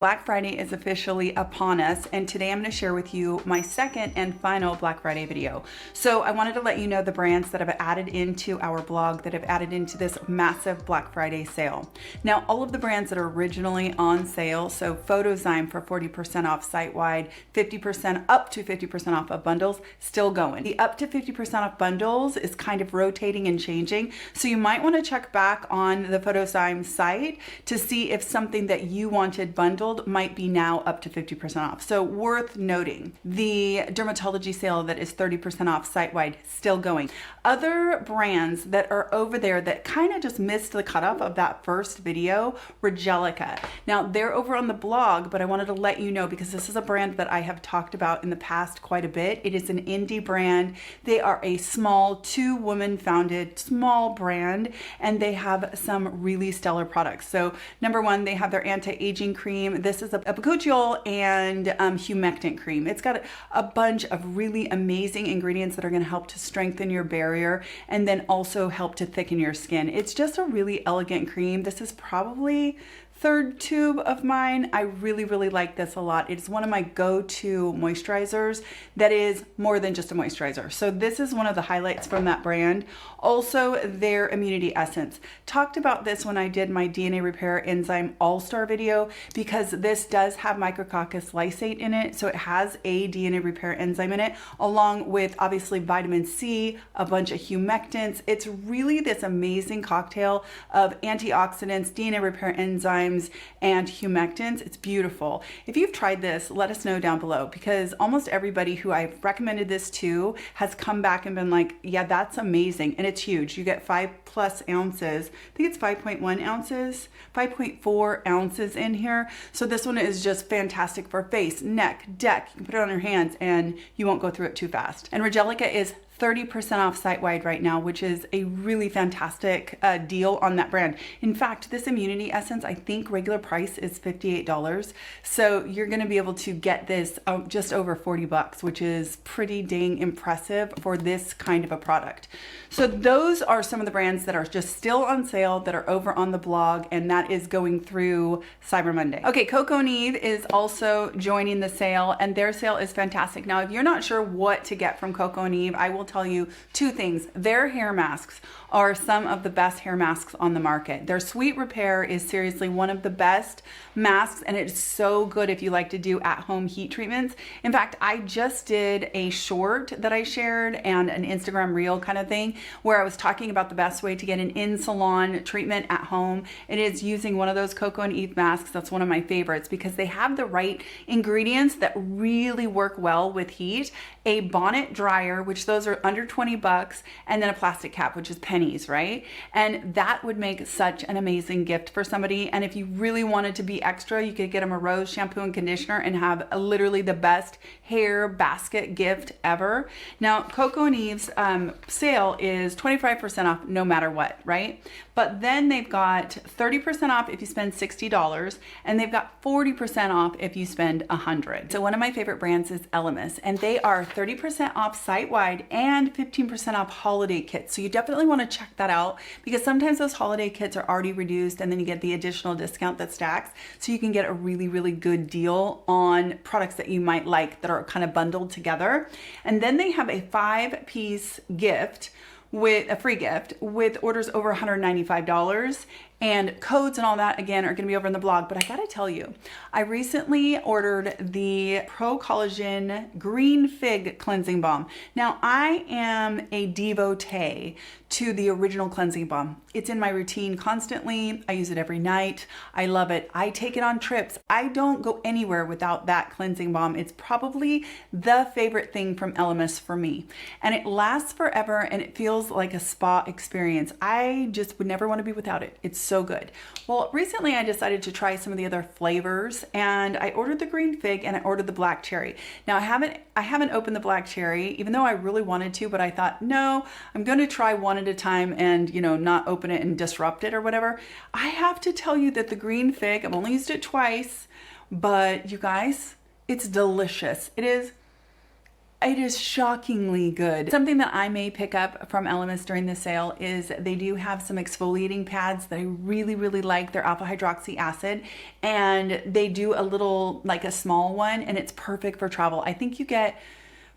Black Friday is officially upon us, and today I'm going to share with you my second and final Black Friday video. So I wanted to let you know the brands that have added into our blog, that have added into this massive Black Friday sale. Now, all of the brands that are originally on sale, so Photozyme for 40% off site-wide, 50% up to 50% off of bundles, still going. The up to 50% off bundles is kind of rotating and changing, so you might want to check back on the Photozyme site to see if something that you wanted bundled might be now up to 50% off. So worth noting. The dermatology sale that is 30% off site-wide, still going. Other brands that are over there that kind of just missed the cutoff of that first video, Regelica. Now they're over on the blog, but I wanted to let you know because this is a brand that I have talked about in the past quite a bit. It is an indie brand. They are a small, two-woman founded small brand, and they have some really stellar products. So number one, they have their anti-aging cream. This is a bakuchiol and humectant cream. It's got a bunch of really amazing ingredients that are going to help to strengthen your barrier and then also help to thicken your skin. It's just a really elegant cream. This is probably third tube of mine. I really like this a lot. It's one of my go-to moisturizers that is more than just a moisturizer. So this is one of the highlights from that brand. Also their immunity essence. Talked about this when I did my DNA repair enzyme all-star video because this does have micrococcus lysate in it. So it has a DNA repair enzyme in it along with obviously vitamin C, a bunch of humectants. It's really this amazing cocktail of antioxidants, DNA repair enzymes, and humectants. It's beautiful. If you've tried this, let us know down below because almost everybody who I've recommended this to has come back and been like, yeah, that's amazing. And it's huge. You get 5+ ounces. I think it's 5.1 ounces, 5.4 ounces in here. So this one is just fantastic for face, neck, deck. You can put it on your hands and you won't go through it too fast. And Regelica is 30% off site-wide right now, which is a really fantastic deal on that brand. In fact, this immunity essence, I think regular price is $58. So you're gonna be able to get this just over 40 bucks, which is pretty dang impressive for this kind of a product. So those are some of the brands that are just still on sale that are over on the blog, and that is going through Cyber Monday. Okay, Coco Eve is also joining the sale, and their sale is fantastic. Now, if you're not sure what to get from Coco Eve, I will tell you two things. Their hair masks are some of the best hair masks on the market. Their Sweet Repair is seriously one of the best masks, and it's so good if you like to do at-home heat treatments. In fact, I just did a short that I shared and an Instagram reel kind of thing where I was talking about the best way to get an in-salon treatment at home. It is using one of those Coco Eve masks. That's one of my favorites because they have the right ingredients that really work well with heat. A bonnet dryer, which those are under 20 bucks, and then a plastic cap, which is pennies, right? And that would make such an amazing gift for somebody. And if you really wanted to be extra, you could get them a rose shampoo and conditioner and have literally the best hair basket gift ever. Now, Coco Eve's sale is 25% off no matter what, right? But then they've got 30% off if you spend $60, and they've got 40% off if you spend $100. So one of my favorite brands is Elemis, and they are 30% off site-wide and 15% off holiday kits. So you definitely want to check that out because sometimes those holiday kits are already reduced and then you get the additional discount that stacks. So you can get a really good deal on products that you might like that are kind of bundled together. And then they have a 5-piece gift with a free gift with orders over $195, and codes and all that again are going to be over in the blog. But I gotta tell you, I recently ordered the Pro Collagen Green Fig Cleansing Balm. Now I am a devotee to the original cleansing balm. It's in my routine constantly. I use it every night. I love it. I take it on trips. I don't go anywhere without that cleansing balm. It's probably the favorite thing from Elemis for me. And it lasts forever and it feels like a spa experience. I just would never want to be without it. It's so good. Well, recently I decided to try some of the other flavors, and I ordered the green fig and I ordered the black cherry. Now I haven't opened the black cherry, even though I really wanted to, but I thought, no, I'm going to try one at a time and, you know, not open it and disrupt it or whatever. I have to tell you that the green fig, I've only used it twice, but you guys, it's delicious. It is It is shockingly good. Something that I may pick up from Elemis during the sale is they do have some exfoliating pads that I really, really like. They're alpha hydroxy acid, and they do a little, like a small one, and it's perfect for travel. I think you get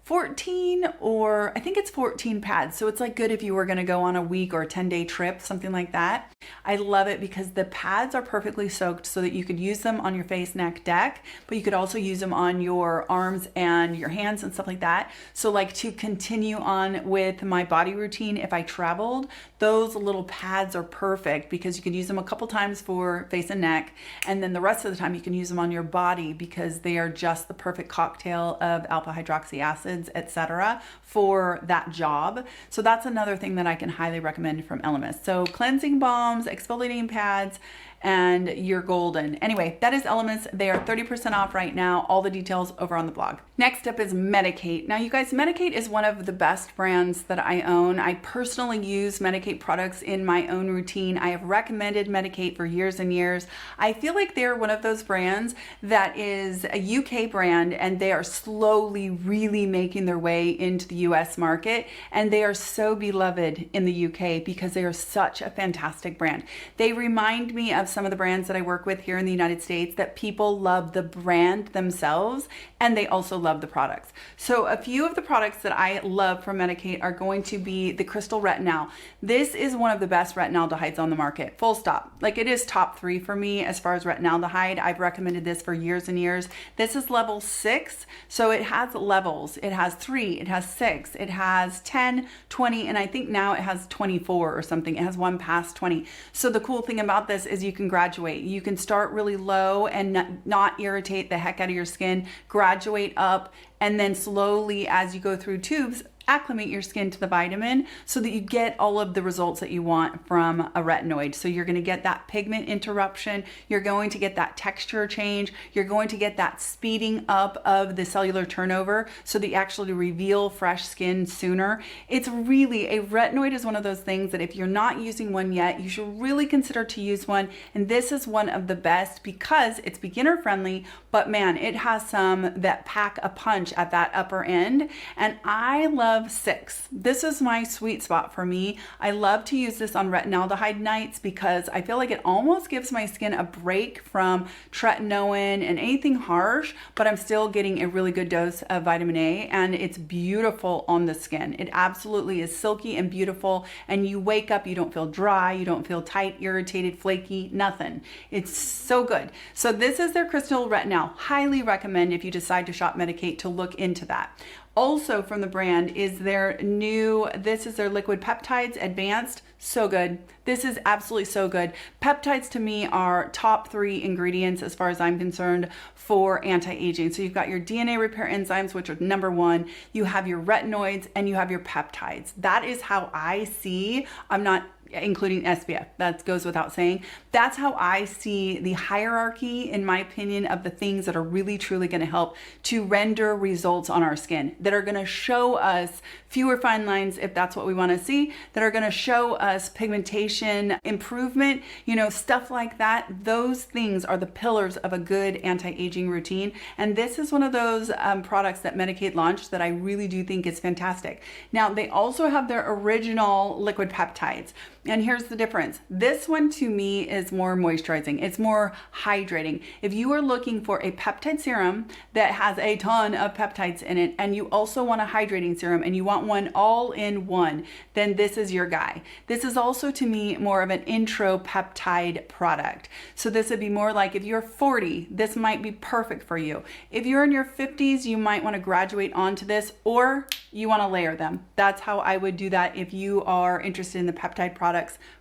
14, or I think it's 14 pads. So it's like good if you were gonna go on a week or a 10-day trip, something like that. I love it because the pads are perfectly soaked so that you could use them on your face, neck, deck, but you could also use them on your arms and your hands and stuff like that. So like to continue on with my body routine, if I traveled, those little pads are perfect because you could use them a couple times for face and neck, and then the rest of the time you can use them on your body because they are just the perfect cocktail of alpha hydroxy acids, etc., for that job. So that's another thing that I can highly recommend from Elemis. So cleansing balms, exfoliating pads, and you're golden. Anyway, that is Elemis. They are 30% off right now. All the details over on the blog. Next up is Medik. Now you guys, Medik is one of the best brands that I own. I personally use Medik products in my own routine. I have recommended Medik for years and years. I feel like they're one of those brands that is a UK brand, and they are slowly really making their way into the US market, and they are so beloved in the UK because they are such a fantastic brand. They remind me of some of the brands that I work with here in the United States, that people love the brand themselves and they also love the products. So a few of the products that I love from Medik are going to be the Crystal Retinol. This is one of the best retinaldehydes on the market, full stop. Like, it is top 3 for me as far as retinaldehyde. I've recommended this for years and years. This is level 6, so it has levels. It has 3, it has 6, it has 10, 20, and I think now it has 24 or something. It has one past 20. So the cool thing about this is you can graduate. You can start really low and not irritate the heck out of your skin, graduate up, and then slowly as you go through tubes, acclimate your skin to the vitamin so that you get all of the results that you want from a retinoid. So you're going to get that pigment interruption, you're going to get that texture change, you're going to get that speeding up of the cellular turnover so that you actually reveal fresh skin sooner. It's really, a retinoid is one of those things that if you're not using one yet, you should really consider to use one. And this is one of the best because it's beginner friendly, but man, it has some that pack a punch at that upper end. And I love 6. This is my sweet spot for me. I love to use this on retinaldehyde nights because I feel like it almost gives my skin a break from tretinoin and anything harsh, but I'm still getting a really good dose of vitamin A, and it's beautiful on the skin. It absolutely is silky and beautiful, and you wake up, you don't feel dry, you don't feel tight, irritated, flaky, nothing. It's so good. So this is their Crystal Retinol. Highly recommend if you decide to shop Medik to look into that. Also from the brand is their new, this is their liquid peptides advanced. So good. This is absolutely so good. Peptides to me are top 3 ingredients as far as I'm concerned for anti-aging. So you've got your DNA repair enzymes, which are number 1. You have your retinoids and you have your peptides. That is how I see, I'm not including SPF, that goes without saying. That's how I see the hierarchy, in my opinion, of the things that are really truly going to help to render results on our skin, that are going to show us fewer fine lines if that's what we want to see, that are going to show us pigmentation improvement, you know, stuff like that. Those things are the pillars of a good anti-aging routine, and this is one of those products that Medik launched that I really do think is fantastic. Now they also have their original liquid peptides. And here's the difference. This one to me is more moisturizing. It's more hydrating. If you are looking for a peptide serum that has a ton of peptides in it, and you also want a hydrating serum and you want one all in one, then this is your guy. This is also to me more of an intro peptide product. So this would be more like if you're 40, this might be perfect for you. If you're in your 50s, you might want to graduate onto this, or you want to layer them. That's how I would do that if you are interested in the peptide products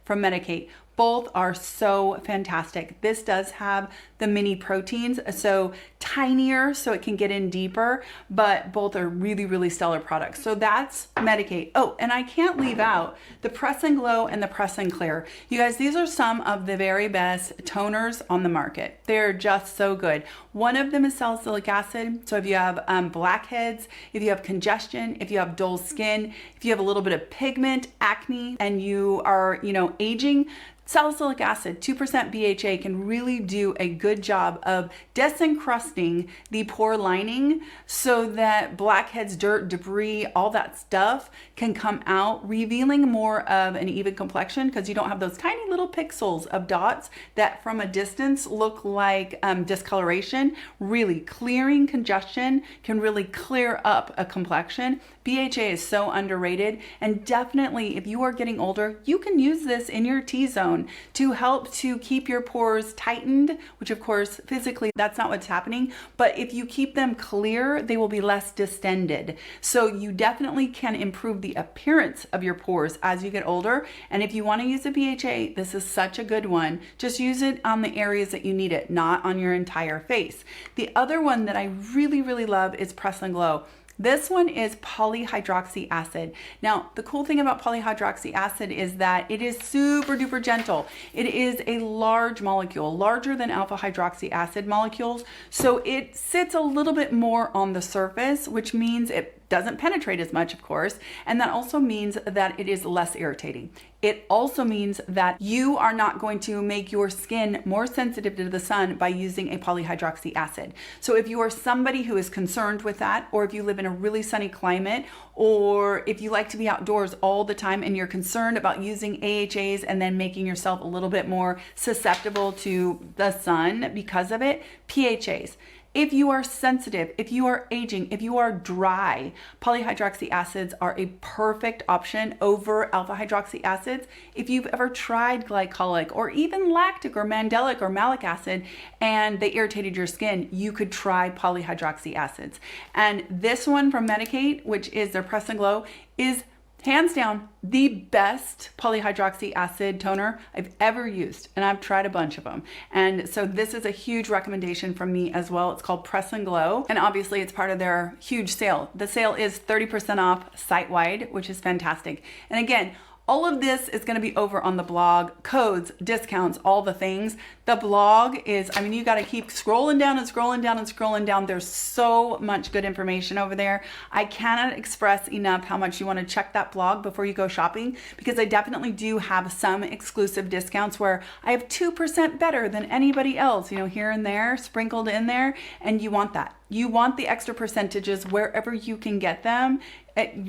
from Medik. Both are so fantastic. This does have the mini proteins, so tinier so it can get in deeper, but both are really, really stellar products. So that's Medik. Oh, and I can't leave out the Press and Glow and the Press and Clear. You guys, these are some of the very best toners on the market. They're just so good. One of them is salicylic acid. So if you have blackheads, if you have congestion, if you have dull skin, if you have a little bit of pigment, acne, and you are, you know, aging, Salicylic acid, 2% BHA, can really do a good job of disencrusting the pore lining so that blackheads, dirt, debris, all that stuff can come out, revealing more of an even complexion because you don't have those tiny little pixels of dots that from a distance look like discoloration. Really clearing congestion can really clear up a complexion. BHA is so underrated, and definitely if you are getting older, you can use this in your T-zone to help to keep your pores tightened, which of course physically that's not what's happening, but if you keep them clear, they will be less distended. So you definitely can improve the appearance of your pores as you get older. And if you want to use a BHA, this is such a good one. Just use it on the areas that you need it, not on your entire face. The other one that I really, really love is Press and Glow. This one is polyhydroxy acid. Now, the cool thing about polyhydroxy acid is that it is super duper gentle. It is a large molecule, larger than alpha hydroxy acid molecules. So it sits a little bit more on the surface, which means it doesn't penetrate as much, of course, and that also means that it is less irritating. It also means that you are not going to make your skin more sensitive to the sun by using a polyhydroxy acid. So if you are somebody who is concerned with that, or if you live in a really sunny climate, or if you like to be outdoors all the time and you're concerned about using AHAs and then making yourself a little bit more susceptible to the sun because of it, PHAs. If you are sensitive, if you are aging, if you are dry, polyhydroxy acids are a perfect option over alpha hydroxy acids. If you've ever tried glycolic or even lactic or mandelic or malic acid and they irritated your skin, you could try polyhydroxy acids. And this one from Medik, which is their Press and Glow, is hands down the best polyhydroxy acid toner I've ever used, and I've tried a bunch of them. And so this is a huge recommendation from me as well. It's called Press and Glow, and obviously it's part of their huge sale. The sale is 30% off site-wide, which is fantastic. And again, all of this is going to be over on the blog, codes, discounts, all the things. The blog is, I mean, you got to keep scrolling down and scrolling down and scrolling down. There's so much good information over there. I cannot express enough how much you want to check that blog before you go shopping, because I definitely do have some exclusive discounts where I have 2% better than anybody else, you know, here and there, sprinkled in there, and you want that. You want the extra percentages wherever you can get them.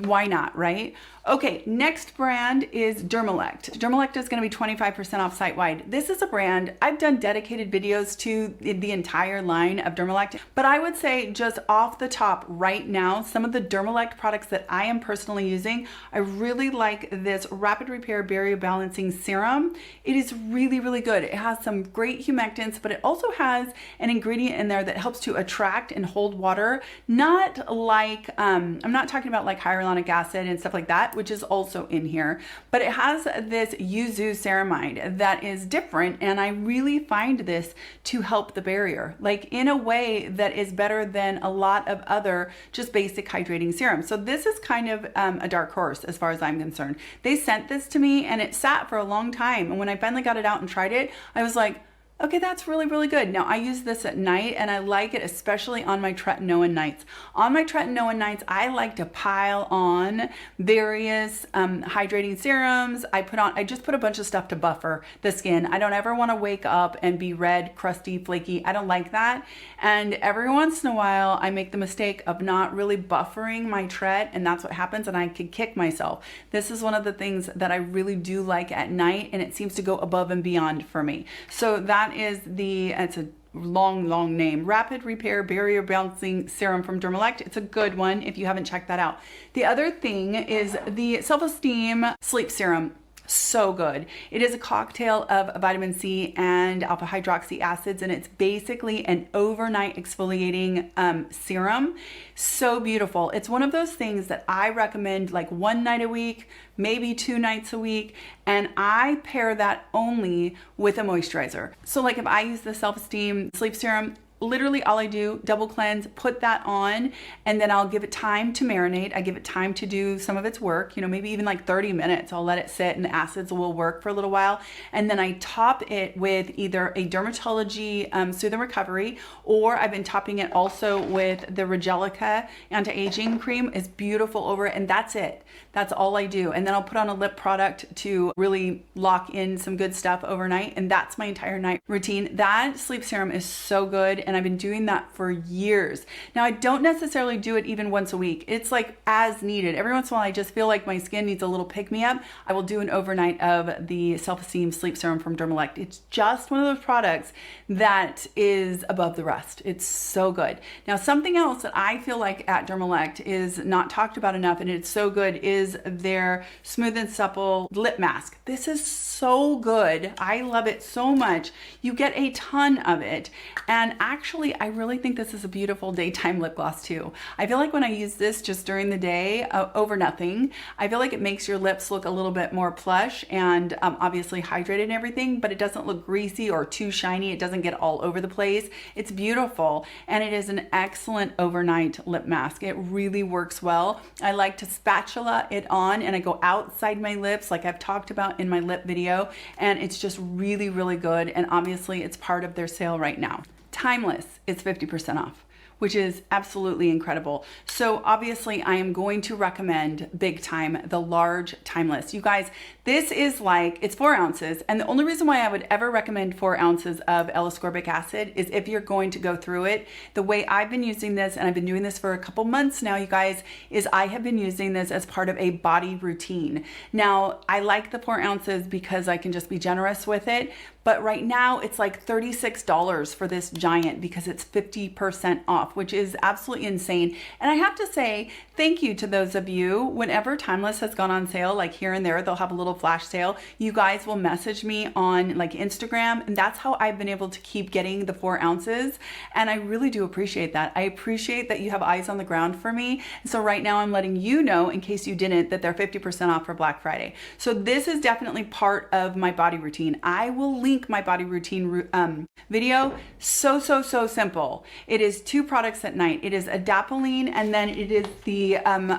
Why not, right? Okay, next brand is Dermelect. Dermelect is going to be 25% off site-wide. This is a brand, I've done dedicated videos to the entire line of Dermelect, but I would say just off the top right now, some of the Dermelect products that I am personally using, I really like this Rapid Repair Barrier Balancing Serum. It is really, really good. It has some great humectants, but it also has an ingredient in there that helps to attract and hold water. Not like, I'm not talking about like hyaluronic acid and stuff like that, which is also in here, but it has this yuzu ceramide that is different, and I really find this to help the barrier, like in a way that is better than a lot of other just basic hydrating serums. So this is kind of a dark horse as far as I'm concerned. They sent this to me and it sat for a long time, and when I finally got it out and tried it, I was like, okay, that's really, really good. Now I use this at night and I like it, especially on my tretinoin nights. On my tretinoin nights, I like to pile on various hydrating serums. I just put a bunch of stuff to buffer the skin. I don't ever want to wake up and be red, crusty, flaky. I don't like that. And every once in a while, I make the mistake of not really buffering my tret, and that's what happens, and I could kick myself. This is one of the things that I really do like at night, and it seems to go above and beyond for me. So that is it's a long name, Rapid Repair Barrier Balancing Serum from Dermelect. It's a good one if you haven't checked that out. The other thing is the Self-Esteem Sleep Serum. So good. It is a cocktail of vitamin C and alpha hydroxy acids, and it's basically an overnight exfoliating serum. So beautiful. It's one of those things that I recommend like one night a week, maybe 2 nights a week, and I pair that only with a moisturizer. So like if I use the Self-Esteem Sleep Serum, literally all I do, double cleanse, put that on, and then I'll give it time to marinate. I give it time to do some of its work, you know, maybe even like 30 minutes. I'll let it sit and the acids will work for a little while. And then I top it with either a Dermatology Soothe and Recovery, or I've been topping it also with the Regelica anti-aging cream. It's beautiful over it, and that's it. That's all I do. And then I'll put on a lip product to really lock in some good stuff overnight, and that's my entire night routine. That sleep serum is so good, and I've been doing that for years. Now, I don't necessarily do it even once a week. It's like as needed. Every once in a while, I just feel like my skin needs a little pick-me-up. I will do an overnight of the Self-Esteem Sleep Serum from Dermelect. It's just one of those products that is above the rest. It's so good. Now, something else that I feel like at Dermelect is not talked about enough, and it's so good, is their Smooth and Supple Lip Mask. This is so good. I love it so much. You get a ton of it. And actually, I really think this is a beautiful daytime lip gloss too. I feel like when I use this just during the day, over nothing, I feel like it makes your lips look a little bit more plush and obviously hydrated and everything, but it doesn't look greasy or too shiny. It doesn't get all over the place. It's beautiful, and it is an excellent overnight lip mask. It really works well. I like to spatula it on, and I go outside my lips like I've talked about in my lip video, and it's just really, really good. And obviously it's part of their sale right now. Timeless is 50% off, which is absolutely incredible. So obviously I am going to recommend big time the large Timeless. You guys, this is like, it's 4 ounces. And the only reason why I would ever recommend 4 ounces of L-ascorbic acid is if you're going to go through it. The way I've been using this, and I've been doing this for a couple months now, you guys, is I have been using this as part of a body routine. Now, I like the 4 ounces because I can just be generous with it. But right now it's like $36 for this giant because it's 50% off, which is absolutely insane. And I have to say thank you to those of you. Whenever Timeless has gone on sale, like here and there, they'll have a little flash sale. You guys will message me on like Instagram, and that's how I've been able to keep getting the 4 ounces. And I really do appreciate that. I appreciate that you have eyes on the ground for me. So right now I'm letting you know, in case you didn't, that they're 50% off for Black Friday. So this is definitely part of my body routine. I will link my body routine video. So simple. It is 2 products at night. It is adapalene, and then it is the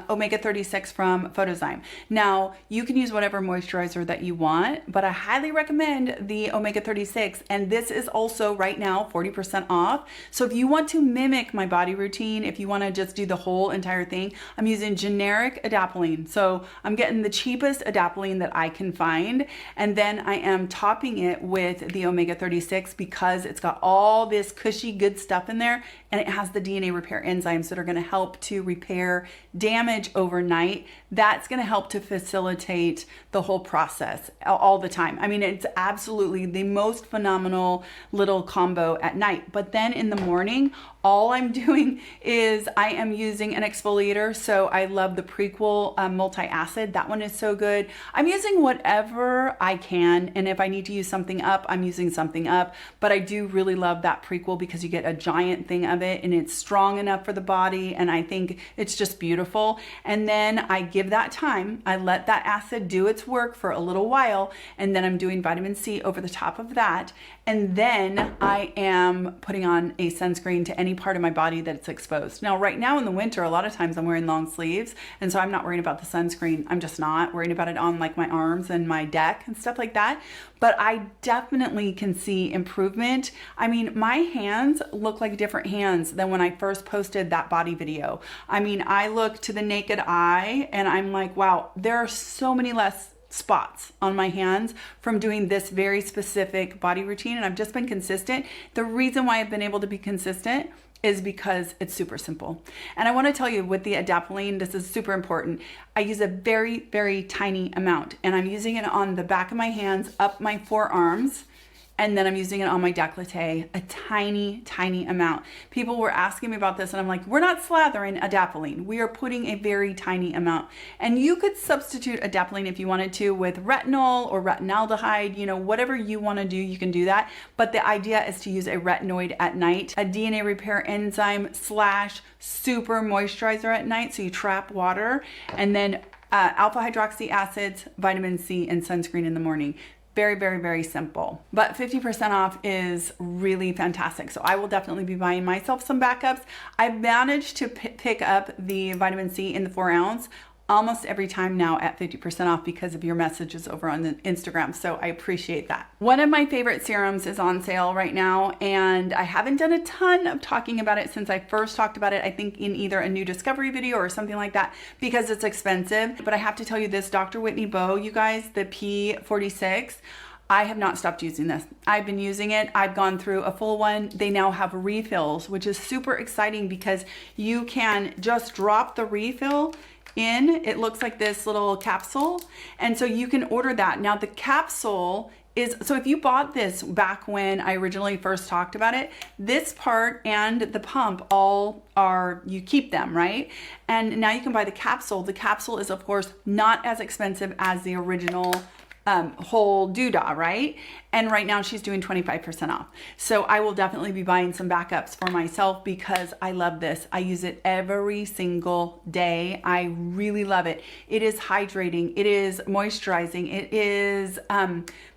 omega-36 from Photozyme. Now, you can use whatever moisturizer that you want, but I highly recommend the omega-36, and this is also right now 40% off. So if you want to mimic my body routine, if you want to just do the whole entire thing, I'm using generic adapalene. So I'm getting the cheapest adapalene that I can find, and then I am topping it with the omega-36 because it's got all this cushy good stuff in there, and it has the DNA repair enzymes that are going to help to repair damage overnight. That's going to help to facilitate the whole process all the time. I mean, it's absolutely the most phenomenal little combo at night. But then in the morning, all I'm doing is I am using an exfoliator. So I love the Prequel multi-acid. That one is so good. I'm using whatever I can, and if I need to use something up, I'm using something up. But I do really love that Prequel because you get a giant thing of it, and it's strong enough for the body, and I think it's just beautiful. And then I give that time. I let that acid do its work for a little while, and then I'm doing vitamin C over the top of that. And then I am putting on a sunscreen to any part of my body that's exposed. Now, right now in the winter, a lot of times I'm wearing long sleeves, and so I'm not worrying about the sunscreen. I'm just not worrying about it on like my arms and my neck and stuff like that. But I definitely can see improvement. I mean, my hands look like different hands than when I first posted that body video. I mean, I look to the naked eye and I'm like, wow, there are so many less spots on my hands from doing this very specific body routine, and I've just been consistent. The reason why I've been able to be consistent is because it's super simple. And I want to tell you, with the adapalene, this is super important. I use a very tiny amount, and I'm using it on the back of my hands, up my forearms, and then I'm using it on my décolleté, a tiny amount. People were asking me about this, and I'm like, we're not slathering adapalene. We are putting a very tiny amount. And you could substitute adapalene if you wanted to with retinol or retinaldehyde, you know, whatever you want to do, you can do that. But the idea is to use a retinoid at night, a DNA repair enzyme / super moisturizer at night, so you trap water, and then alpha hydroxy acids, vitamin C, and sunscreen in the morning. Very, very, very simple. But 50% off is really fantastic. So I will definitely be buying myself some backups. I've managed to pick up the vitamin C in the 4 ounce almost every time now at 50% off because of your messages over on the Instagram. So I appreciate that. One of my favorite serums is on sale right now, and I haven't done a ton of talking about it since I first talked about it, I think in either a new discovery video or something like that, because it's expensive. But I have to tell you this, Dr. Whitney Bowe, you guys, the P46, I have not stopped using this. I've been using it. I've gone through a full one. They now have refills, which is super exciting because you can just drop the refill in. It looks like this little capsule, and so you can order that. Now the capsule is, so if you bought this back when I originally first talked about it, this part and the pump all are, you keep them, right? And now you can buy the capsule. The capsule is of course not as expensive as the original whole doodah, right? And right now she's doing 25% off. So I will definitely be buying some backups for myself because I love this. I use it every single day. I really love it. It is hydrating. It is moisturizing. It is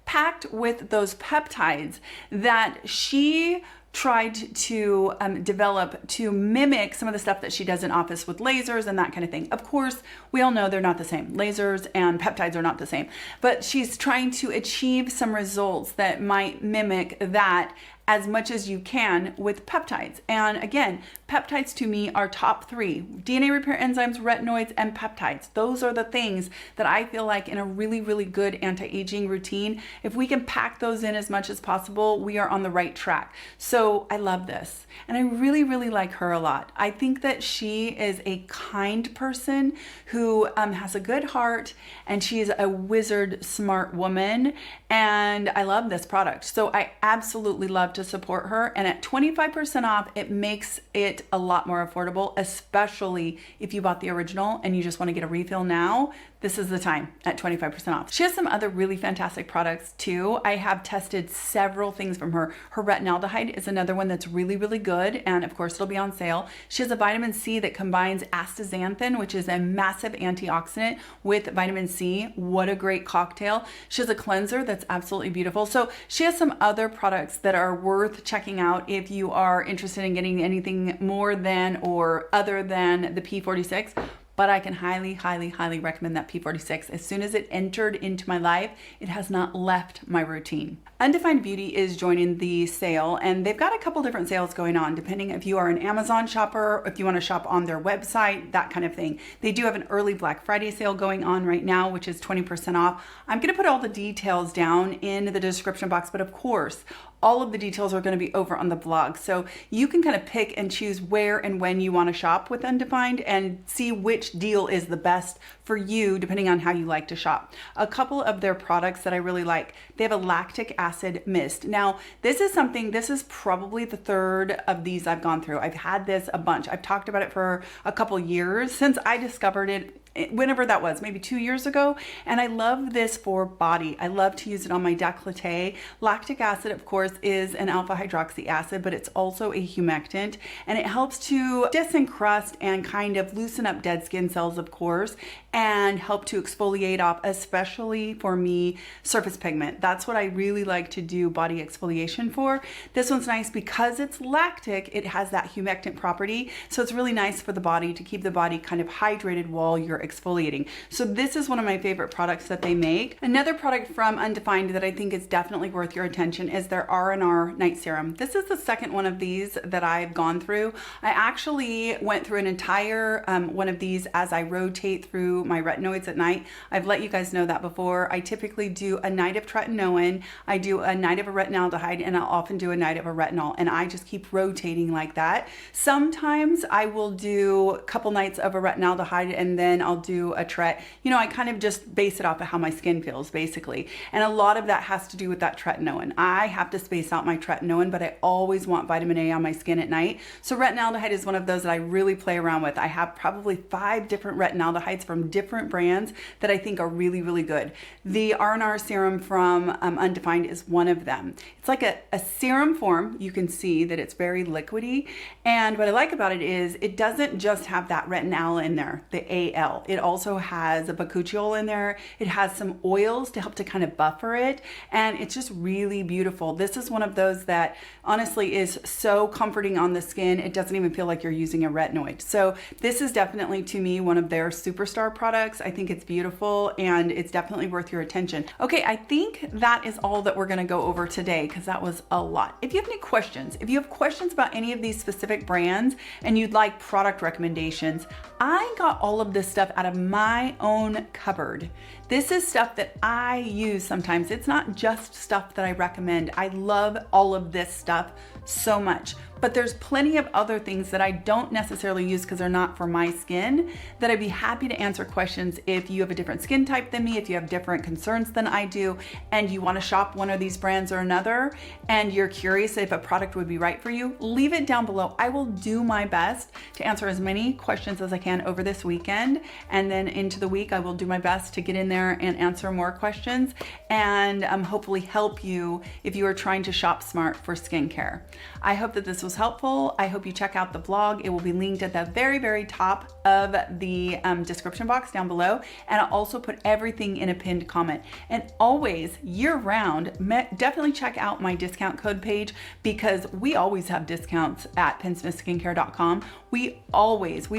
packed with those peptides that she tried to develop to mimic some of the stuff that she does in office with lasers and that kind of thing. Of course, we all know they're not the same. Lasers and peptides are not the same, but she's trying to achieve some results that might mimic that as much as you can with peptides. And again, peptides to me are top 3. DNA repair enzymes, retinoids, and peptides. Those are the things that I feel like in a really, really good anti-aging routine, if we can pack those in as much as possible, we are on the right track. So I love this. And I really, really like her a lot. I think that she is a kind person who has a good heart, and she's a wizard smart woman. And I love this product. So I absolutely love to support her. And at 25% off, it makes it a lot more affordable, especially if you bought the original and you just want to get a refill now. This is the time at 25% off. She has some other really fantastic products too. I have tested several things from her. Her retinaldehyde is another one that's really, really good. And of course it'll be on sale. She has a vitamin C that combines astaxanthin, which is a massive antioxidant, with vitamin C. What a great cocktail. She has a cleanser that's absolutely beautiful. So she has some other products that are worth checking out if you are interested in getting anything more than or other than the P46. But I can highly, highly, highly recommend that P46. As soon as it entered into my life, it has not left my routine. Undefined Beauty is joining the sale, and they've got a couple different sales going on depending if you are an Amazon shopper, if you want to shop on their website, that kind of thing. They do have an early Black Friday sale going on right now, which is 20% off. I'm going to put all the details down in the description box, but of course, all of the details are going to be over on the blog. So you can kind of pick and choose where and when you want to shop with Undefined and see which deal is the best for you depending on how you like to shop. A couple of their products that I really like, they have a lactic acid mist. Now, this is probably the 3rd of these I've gone through. I've had this a bunch. I've talked about it for a couple years since I discovered it, whenever that was, maybe 2 years ago. And I love this for body. I love to use it on my décolleté. Lactic acid, of course, is an alpha hydroxy acid, but it's also a humectant, and it helps to disencrust and kind of loosen up dead skin cells, of course, and help to exfoliate off, especially for me, surface pigment. That's what I really like to do body exfoliation for. This one's nice because it's lactic. It has that humectant property. So it's really nice for the body to keep the body kind of hydrated while you're exfoliating. So this is one of my favorite products that they make. Another product from Undefined that I think is definitely worth your attention is their R&R Night Serum. This is the second one of these that I've gone through. I actually went through an entire one of these as I rotate through my retinoids at night. I've let you guys know that before. I typically do a night of tretinoin, I do a night of a retinaldehyde, and I'll often do a night of a retinol, and I just keep rotating like that. Sometimes I will do a couple nights of a retinaldehyde and then I'll do a tret. You know, I kind of just base it off of how my skin feels, basically. And a lot of that has to do with that tretinoin. I have to space out my tretinoin, but I always want vitamin A on my skin at night. So retinaldehyde is one of those that I really play around with. I have probably 5 different retinaldehydes from different brands that I think are really, really good. The R&R serum from Undefined is one of them. It's like a serum form. You can see that it's very liquidy. And what I like about it is it doesn't just have that retinal in there, the AL. well. It also has a bakuchiol in there. It has some oils to help to kind of buffer it, and it's just really beautiful. This is one of those that honestly is so comforting on the skin. It doesn't even feel like you're using a retinoid. So this is definitely, to me, one of their superstar products. I think it's beautiful and it's definitely worth your attention. Okay, I think that is all that we're gonna go over today because that was a lot. If you have any questions, if you have questions about any of these specific brands and you'd like product recommendations, I got all of this stuff out of my own cupboard. This is stuff that I use sometimes. It's not just stuff that I recommend. I love all of this stuff so much, but there's plenty of other things that I don't necessarily use because they're not for my skin, that I'd be happy to answer questions if you have a different skin type than me, if you have different concerns than I do, and you want to shop one of these brands or another, and you're curious if a product would be right for you, leave it down below. I will do my best to answer as many questions as I can over this weekend, and then into the week I will do my best to get in there and answer more questions and hopefully help you if you are trying to shop smart for skincare. I hope that this was helpful. I hope you check out the blog. It will be linked at the very, very top of the description box down below. And I'll also put everything in a pinned comment. And always, year round, definitely check out my discount code page because we always have discounts at PENN.SMITH.SKINCARE.com. We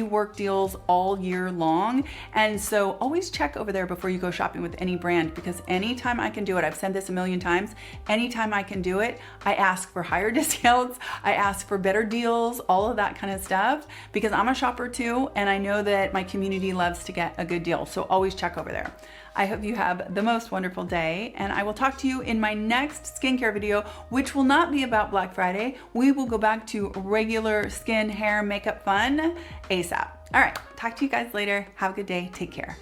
work deals all year long. And so always check over there before you go shopping with any brand, because anytime I can do it, I've said this a million times, anytime I can do it, I ask for higher discounts, I ask for better deals, all of that kind of stuff, because I'm a shopper too, and I know that my community loves to get a good deal. So always check over there. I hope you have the most wonderful day, and I will talk to you in my next skincare video, which will not be about Black Friday. We will go back to regular skin, hair, makeup fun ASAP. All right, talk to you guys later. Have a good day. Take care.